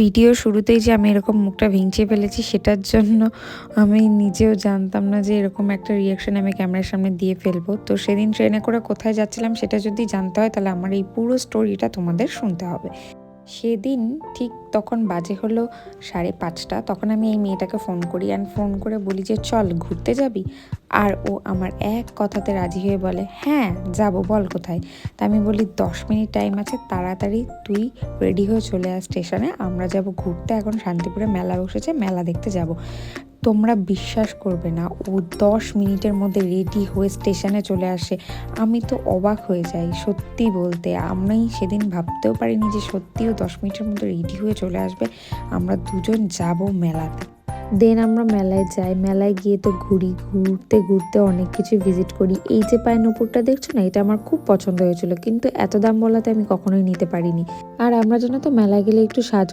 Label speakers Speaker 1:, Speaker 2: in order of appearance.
Speaker 1: Video শুরুতেই যে আমি এরকম মুখটা ভেঙচিয়ে ফেলেছি সেটার জন্য আমি নিজেও জানতাম না যে এরকম একটা রিয়াকশন আমি ক্যামেরার সামনে দিয়ে ফেলবো। তো সেদিন ট্রেনে করে কোথায় যাচ্ছিলাম সেটা যদি জানতে হয় তাহলে আমার এই পুরো স্টোরিটা তোমাদের শুনতে হবে। সেদিন ঠিক তখন বাজে হলো 5:30। তখন আমি এই মেয়েটাকে ফোন করি অ্যান্ড ফোন করে বলি যে চল ঘুরতে যাবি। আর ও আমার এক কথাতে রাজি হয়ে বলে হ্যাঁ যাব, বল কোথায়। তা আমি বলি 10 মিনিট টাইম আছে, তাড়াতাড়ি তুই রেডি হয়ে চলে আস স্টেশনে, আমরা যাব ঘুরতে, এখন শান্তিপুরে মেলা বসেছে, মেলা দেখতে যাব। তোমরা বিশ্বাস করবে না, ও 10 মিনিটের মধ্যে রেডি হয়ে স্টেশনে চলে আসে। আমি তো অবাক হয়ে যাই, সত্যি বলতে আমি সেদিন ভাবতেও পারিনি যে সত্যিও 10 মিনিটের মধ্যে রেডি হয়ে চলে আসবে। আমরা দুজন যাব মেলাতে। দেন আমরা মেলায় যাই, মেলায় গিয়ে তো ঘুরতে ঘুরতে অনেক কিছু ভিজিট করি। এই যে পায়ের নুপুরটা দেখছো না, এটা আমার খুব পছন্দ হয়েছিল, কিন্তু এত দাম বলাতে আমি কখনোই নিতে পারিনি। আর আমরা জানো তো মেলায় গেলে একটু সাজ